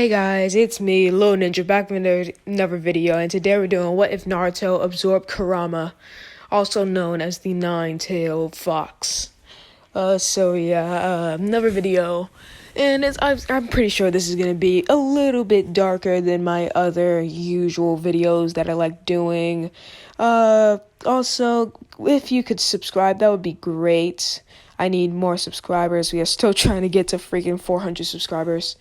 Hey guys, it's me, Lil Ninja, back with another video, and today we're doing What If Naruto Absorbed Kurama, also known as the Nine-Tailed Fox. Another video, and I'm pretty sure this is gonna be a little bit darker than my other usual videos that I like doing. Also, if you could subscribe, that would be great. I need more subscribers. We are still trying to get to freaking 400 subscribers.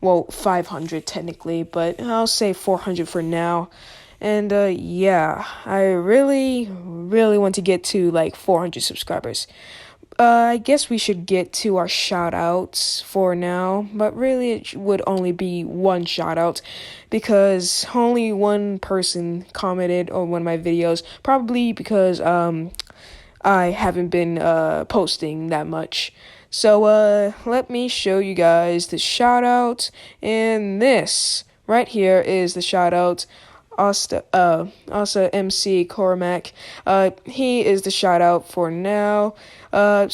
Well, 500 technically, but I'll say 400 for now. And I really want to get to like 400 subscribers. I guess we should get to our shout outs for now, but really it would only be one shout out because only one person commented on one of my videos, probably because I haven't been posting that much. So let me show you guys the shout out, and this right here is the shout out. Also MC Cormac, he is the shout out for now. I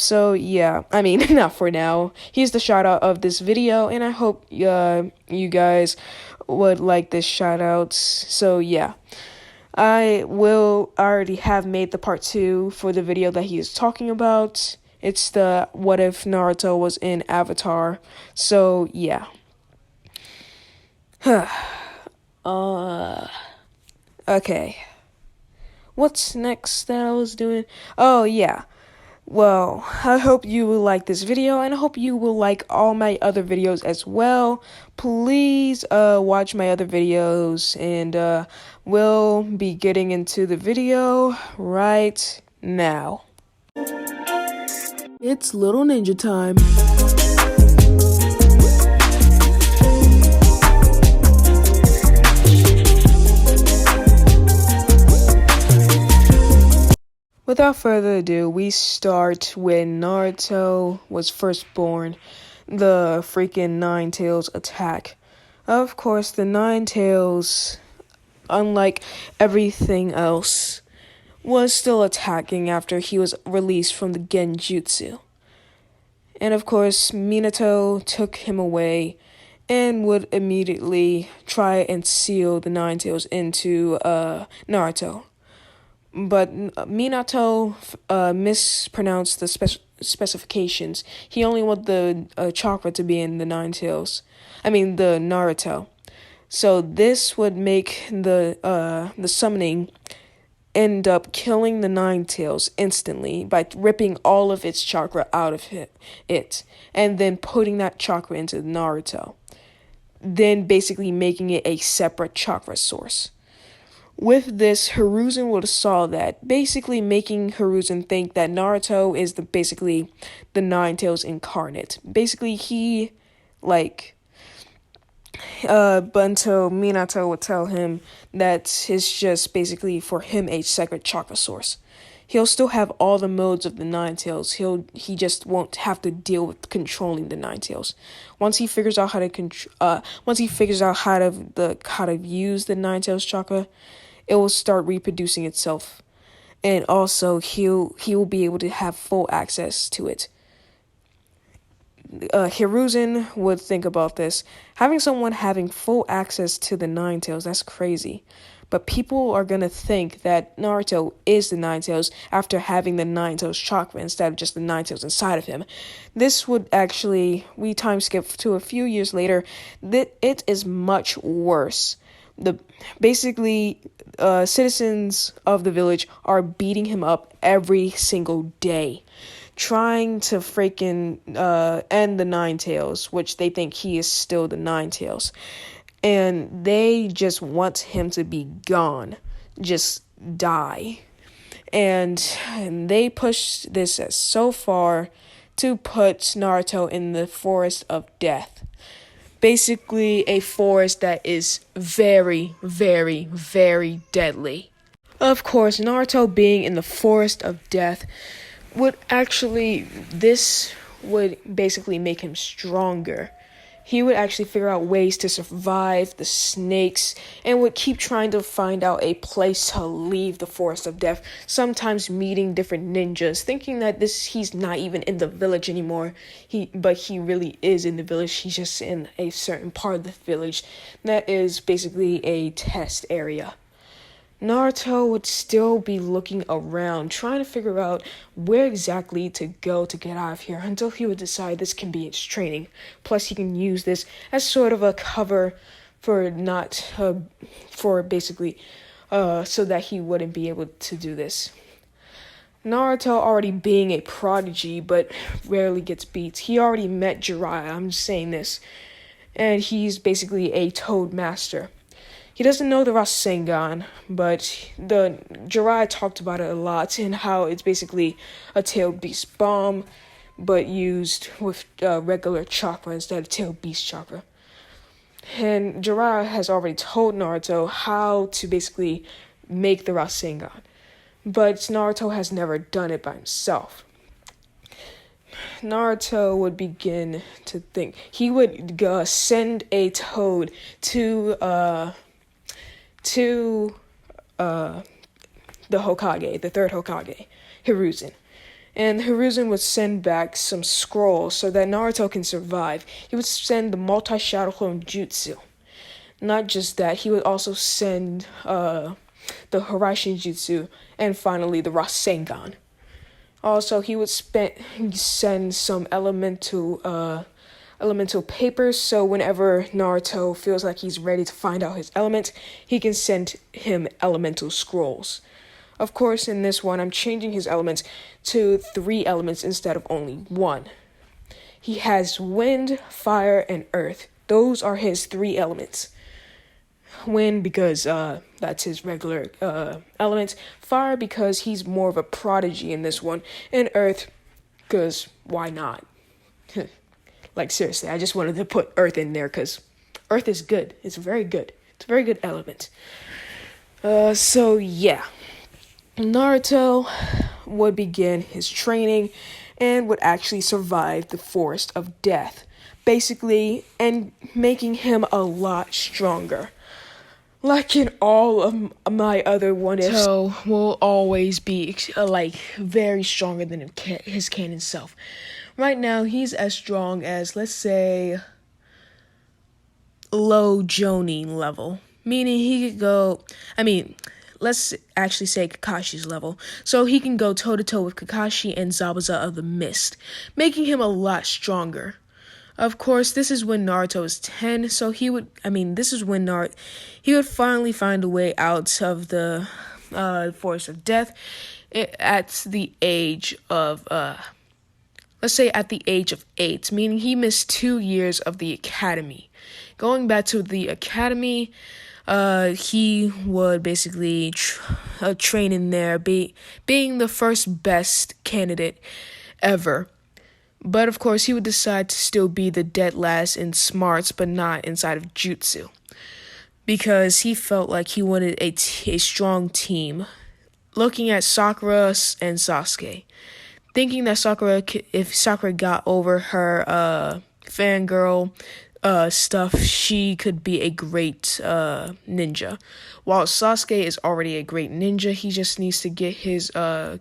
mean, not for now. He's the shout out of this video, and I hope you guys would like this shout out. So yeah. I already have made the part 2 for the video that he is talking about. It's the What If Naruto Was in Avatar. So, yeah. Okay. What's next that I was doing? Oh, yeah. Well, I hope you will like this video, and I hope you will like all my other videos as well. Please watch my other videos, and we'll be getting into the video right now. It's Little Ninja time. Without further ado, we start when Naruto was first born. The freaking Nine-Tails attack. Of course, the Nine-Tails, unlike everything else, was still attacking after he was released from the Genjutsu. And of course, Minato took him away and would immediately try and seal the Nine-Tails into Naruto. But Minato mispronounced the specifications. He only wanted the chakra to be in the Nine-Tails. I mean, the Naruto. So this would make the summoning end up killing the Nine-Tails instantly by ripping all of its chakra out of it, and then putting that chakra into Naruto. Then basically making it a separate chakra source. With this, Hiruzen would have saw that, basically making Hiruzen think that Naruto is basically the Nine-Tails incarnate. Basically, he, but until Minato would tell him that it's just basically for him a second chakra source. He'll still have all the modes of the Nine-Tails. He just won't have to deal with controlling the Nine-Tails. Once he figures out how to use the Nine-Tails chakra, it will start reproducing itself, and also he will be able to have full access to it. Hiruzen would think about this. Having someone having full access to the Nine-Tails, that's crazy. But people are gonna think that Naruto is the Nine-Tails after having the Nine-Tails chakra instead of just the Nine-Tails inside of him. This would actually, we time skip to a few years later, that it is much worse. Citizens of the village are beating him up every single day, trying to freaking end the Nine-Tails, which they think he is still the Nine-Tails. And they just want him to be gone, just die. And they push this so far to put Naruto in the Forest of Death. Basically, a forest that is very, very, very deadly. Of course, Naruto being in the Forest of Death this would basically make him stronger. He would actually figure out ways to survive the snakes and would keep trying to find out a place to leave the Forest of Death, sometimes meeting different ninjas, thinking that he's not even in the village anymore. But he really is in the village. He's just in a certain part of the village that is basically a test area. Naruto would still be looking around, trying to figure out where exactly to go to get out of here until he would decide this can be his training. Plus, he can use this as sort of a cover for so that he wouldn't be able to do this. Naruto already being a prodigy, but rarely gets beat. He already met Jiraiya, I'm just saying this, and he's basically a Toad Master. He doesn't know the Rasengan, but the Jiraiya talked about it a lot and how it's basically a tailed beast bomb, but used with regular chakra instead of tailed beast chakra. And Jiraiya has already told Naruto how to basically make the Rasengan, but Naruto has never done it by himself. Naruto would begin to think. He would send a toad to the Hokage, the third Hokage, Hiruzen. And Hiruzen would send back some scrolls so that Naruto can survive. He would send the multi-shadow clone jutsu. Not just that, he would also send the Hiraishin jutsu and finally the Rasengan. Also, he would send some elemental papers, so whenever Naruto feels like he's ready to find out his element, he can send him elemental scrolls. Of course, in this one, I'm changing his elements to 3 elements instead of only 1. He has wind, fire, and earth. Those are his 3 elements. Wind, because that's his regular element. Fire, because he's more of a prodigy in this one. And earth, because why not? Like, seriously, I just wanted to put earth in there because earth is good. It's very good. It's a very good element. So, yeah. Naruto would begin his training and would actually survive the Forest of Death, basically, and making him a lot stronger. Like in all of my other one-ifs, so will always be, very stronger than his canon self. Right now, he's as strong as, let's say, low Jonin level. Meaning he could go, let's actually say Kakashi's level. So he can go toe-to-toe with Kakashi and Zabuza of the Mist, making him a lot stronger. Of course, this is when Naruto is 10, so he would finally find a way out of the Forest of Death at the age of, let's say at the age of 8, meaning he missed 2 years of the academy. Going back to the academy, he would basically train in there, being the first best candidate ever. But of course, he would decide to still be the dead last in smarts, but not inside of jutsu, because he felt like he wanted a strong team. Looking at Sakura and Sasuke, thinking that if Sakura got over her fangirl stuff, she could be a great ninja. While Sasuke is already a great ninja, he just needs to get his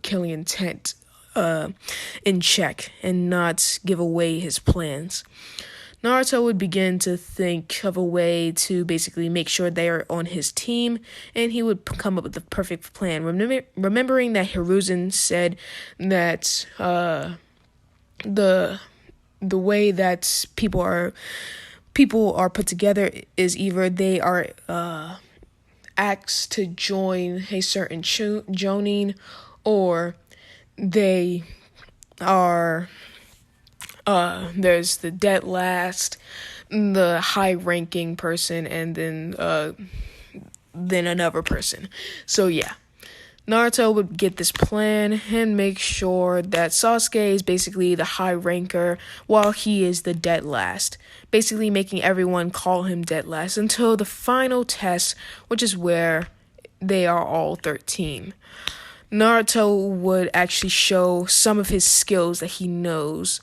killing intent in check and not give away his plans. Naruto would begin to think of a way to basically make sure they are on his team, and he would come up with the perfect plan. Remembering that Hiruzen said that the way that people are put together is either they are asked to join a certain jonin, or they are there's the dead last, the high-ranking person, and then another person. So yeah, Naruto would get this plan and make sure that Sasuke is basically the high ranker while he is the dead last, basically making everyone call him dead last until the final test, which is where they are all 13. Naruto would actually show some of his skills that he knows,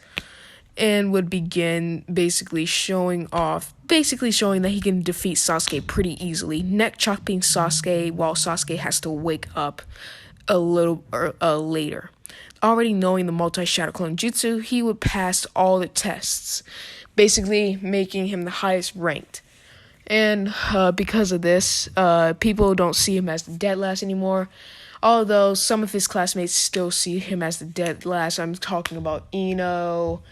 and would begin basically showing that he can defeat Sasuke pretty easily, neck chopping Sasuke while Sasuke has to wake up a little later. Already knowing the multi-shadow clone jutsu, he would pass all the tests, basically making him the highest ranked. And because of this, people don't see him as the dead last anymore. Although some of his classmates still see him as the dead last. I'm talking about Ino,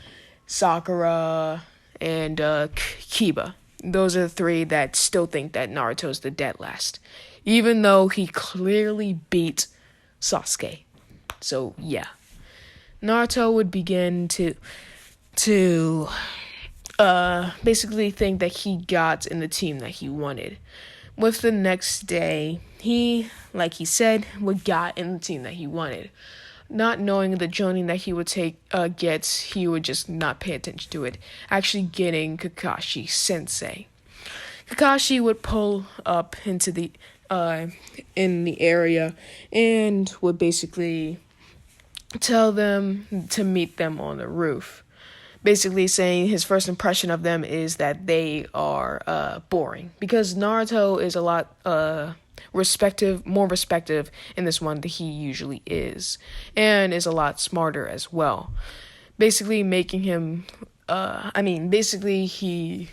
Sakura, and Kiba. Those are the three that still think that Naruto's the dead last, even though he clearly beat Sasuke. So yeah, Naruto would begin to basically think that he got in the team that he wanted. With the next day, he, like he said, would got in the team that he wanted. Not knowing the journey that he would he would just not pay attention to it. Actually getting Kakashi Sensei. Kakashi would pull up into the in the area and would basically tell them to meet them on the roof. Basically saying his first impression of them is that they are boring, because Naruto is a lot more respective in this one than he usually is, and is a lot smarter as well. Basically making him he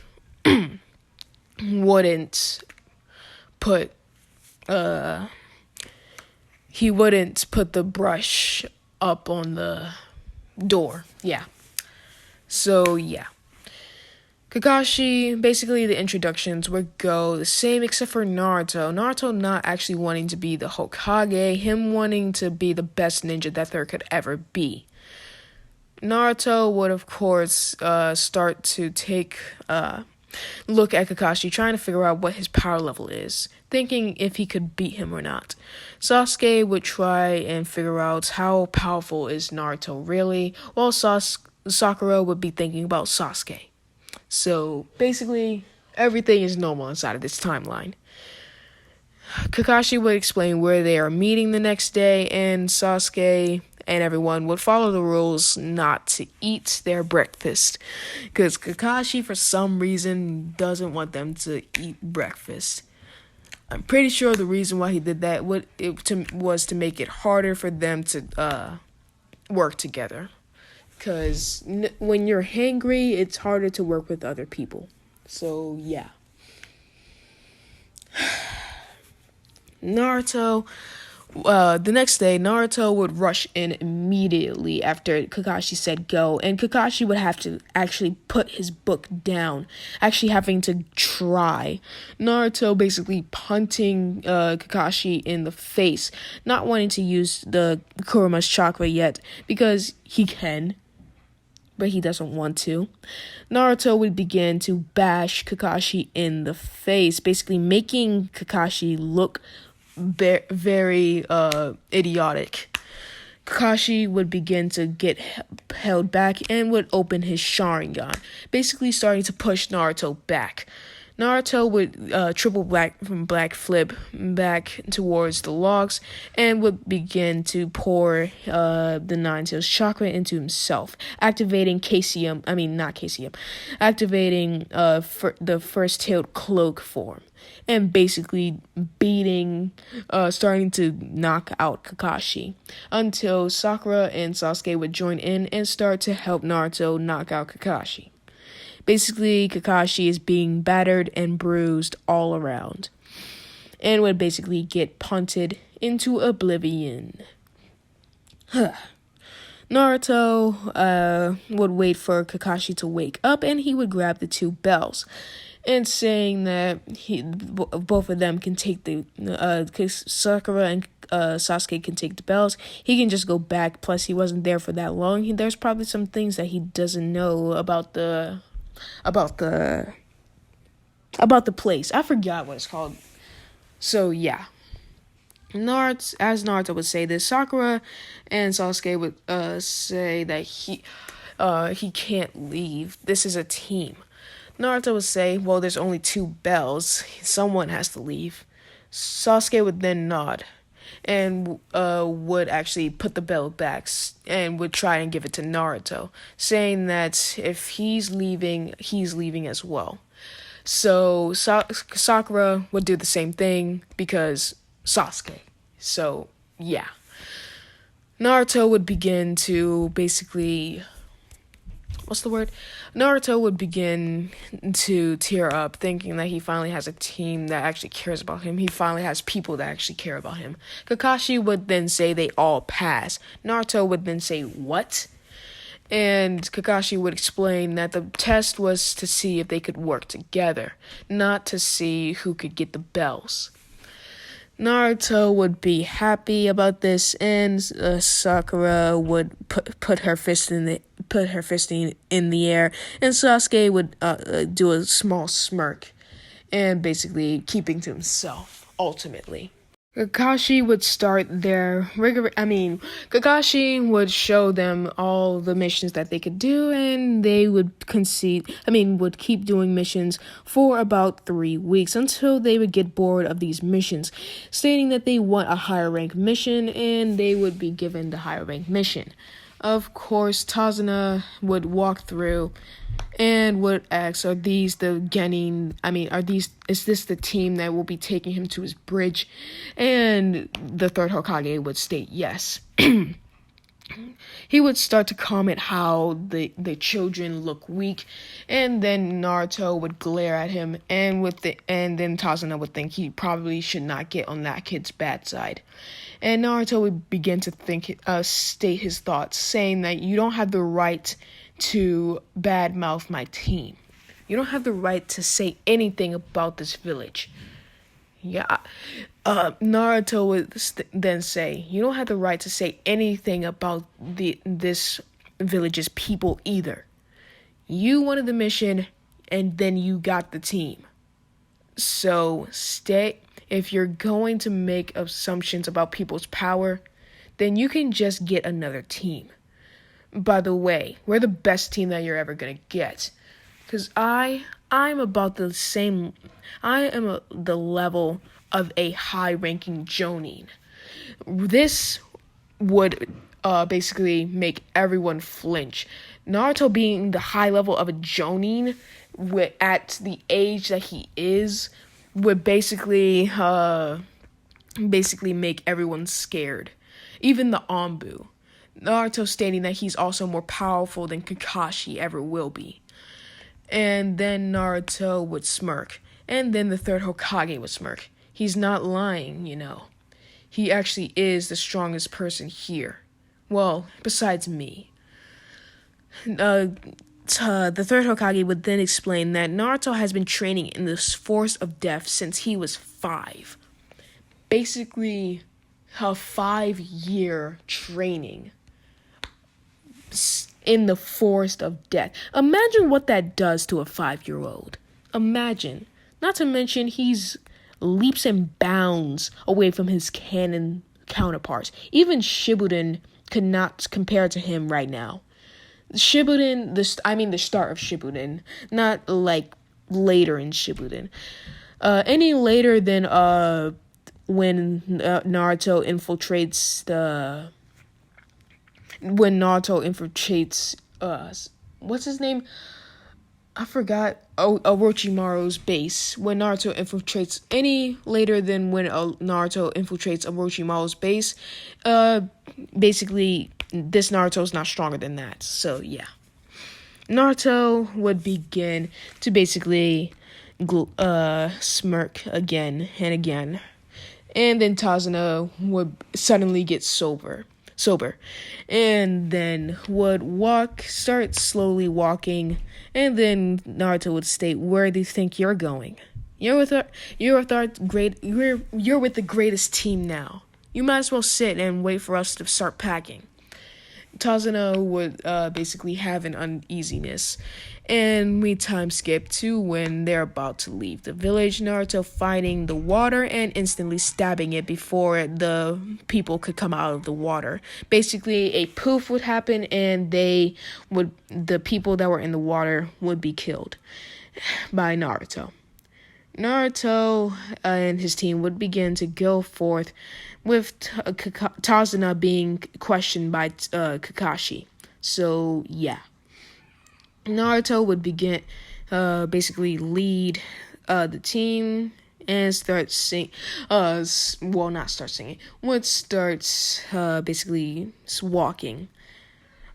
wouldn't put the brush up on the door. Yeah. So, yeah. Kakashi, basically the introductions would go the same except for Naruto. Naruto not actually wanting to be the Hokage, him wanting to be the best ninja that there could ever be. Naruto would, of course, start to take a look at Kakashi, trying to figure out what his power level is, thinking if he could beat him or not. Sasuke would try and figure out how powerful is Naruto really, while Sakura would be thinking about Sasuke. So, basically, everything is normal inside of this timeline. Kakashi would explain where they are meeting the next day, and Sasuke and everyone would follow the rules not to eat their breakfast, because Kakashi, for some reason, doesn't want them to eat breakfast. I'm pretty sure the reason why he did that was to make it harder for them to work together. Because when you're hangry, it's harder to work with other people. So, yeah. Naruto, the next day, Naruto would rush in immediately after Kakashi said go, and Kakashi would have to actually put his book down, actually having to try. Naruto basically punting Kakashi in the face, not wanting to use the Kurama's chakra yet, because he can, but he doesn't want to. Naruto would begin to bash Kakashi in the face, basically making Kakashi look very idiotic. Kakashi would begin to get held back and would open his Sharingan, basically starting to push Naruto back. Naruto would triple black flip back towards the logs and would begin to pour the Nine Tails chakra into himself, activating activating the first tailed cloak form, and basically starting to knock out Kakashi, until Sakura and Sasuke would join in and start to help Naruto knock out Kakashi. Basically, Kakashi is being battered and bruised all around, and would basically get punted into oblivion. Naruto would wait for Kakashi to wake up, and he would grab the two bells, and saying that both of them can take Sakura and Sasuke can take the bells. He can just go back. Plus, he wasn't there for that long. There's probably some things that he doesn't know about the place. I forgot what it's called. So yeah. As Naruto would say this, Sakura and Sasuke would say that he can't leave. This is a team. Naruto would say, well, there's only two bells. Someone has to leave. Sasuke would then nod. and would actually put the belt back and would try and give it to Naruto, saying that if he's leaving as well. So Sakura would do the same thing because Sasuke. So yeah, Naruto would begin to basically, what's the word? Naruto would begin to tear up, thinking that he finally has a team that actually cares about him. He finally has people that actually care about him. Kakashi would then say they all pass. Naruto would then say, what? And Kakashi would explain that the test was to see if they could work together, not to see who could get the bells. Naruto would be happy about this, and Sakura would put her fist in the air, and Sasuke would do a small smirk, and basically keeping to himself ultimately. Kakashi would start their Kakashi would show them all the missions that they could do, and they would would keep doing missions for about 3 weeks until they would get bored of these missions, stating that they want a higher rank mission, and they would be given the higher rank mission. Of course, Tazuna would walk through and would ask, is this the team that will be taking him to his bridge? And the third Hokage would state yes. He would start to comment how the children look weak, and then Naruto would glare at him, and then Tazuna would think he probably should not get on that kid's bad side. And Naruto would begin to state his thoughts, saying that you don't have the right to badmouth my team. You don't have the right to say anything about this village. Yeah. Naruto would then say, you don't have the right to say anything about this village's people either. You wanted the mission, and then you got the team. So if you're going to make assumptions about people's power, then you can just get another team. By the way, we're the best team that you're ever gonna get, because I'm about the same. I am the level of a high-ranking Jonin. This would basically make everyone flinch. Naruto being the high level of a Jonin at the age that he is would basically make everyone scared, even the Anbu. Naruto stating that he's also more powerful than Kakashi ever will be. And then Naruto would smirk. And then the third Hokage would smirk. He's not lying, you know. He actually is the strongest person here. Well, besides me. The third Hokage would then explain that Naruto has been training in this forest of death since he was 5. Basically, a 5-year training in the forest of death. Imagine what that does to a 5-year-old. Imagine. Not to mention he's leaps and bounds away from his canon counterparts. Even Shippuden could not compare to him right now. Shippuden, the start of Shippuden, not like later in Shippuden. Any later than when Naruto infiltrates what's his name? I forgot. Orochimaru's base. When Naruto infiltrates any later than when Naruto infiltrates Orochimaru's base, basically this Naruto's not stronger than that. So yeah, Naruto would begin to basically smirk again and again, and then Tazuna would suddenly get sober, and then would start slowly walking, and then Naruto would state, "Where do you think you're going? You're with the greatest team now. You might as well sit and wait for us to start packing." Tazuna would basically have an uneasiness, and we time skip to when they're about to leave the village. Naruto fighting the water and instantly stabbing it before the people could come out of the water. Basically, a poof would happen, and the people that were in the water would be killed by Naruto. Naruto and his team would begin to go forth with Tazuna being questioned by Kakashi. So, yeah. Naruto would begin, basically lead the team and start sing. Not start singing. Would start basically walking.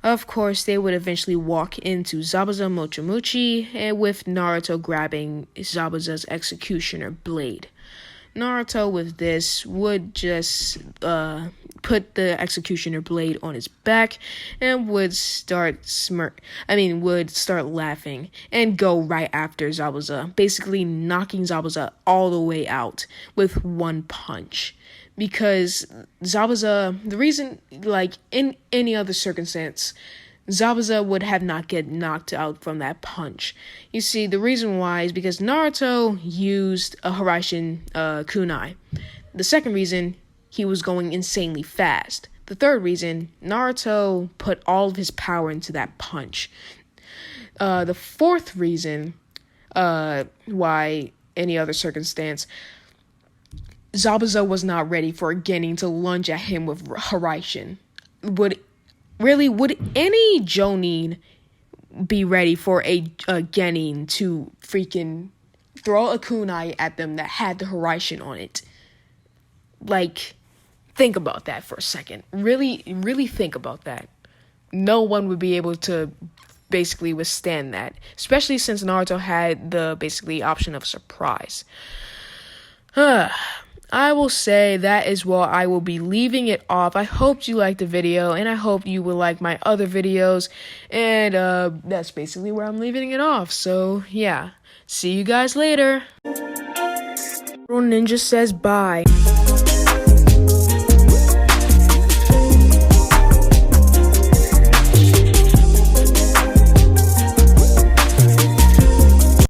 Of course, they would eventually walk into Zabuza Mochimuchi, and with Naruto grabbing Zabuza's executioner blade. Naruto, with this, would just put the executioner blade on his back and would start laughing and go right after Zabuza, basically knocking Zabuza all the way out with one punch. Because Zabuza, the reason, like, in any other circumstance, Zabuza would have not get knocked out from that punch. You see, the reason why is because Naruto used a Hiraishin kunai. The second reason, he was going insanely fast. The third reason, Naruto put all of his power into that punch. The fourth reason, why any other circumstance, Zabuza was not ready for Genin to lunge at him with Hiraishin. Would any Jonin be ready for a Genin to freaking throw a kunai at them that had the Hiraishin on it? Like, think about that for a second. Really think about that. No one would be able to basically withstand that, especially since Naruto had the basically option of surprise. I will say that is where I will be leaving it off. I hope you liked the video, and I hope you will like my other videos, and that's basically where I'm leaving it off. So yeah, see you guys later. Ninja says bye.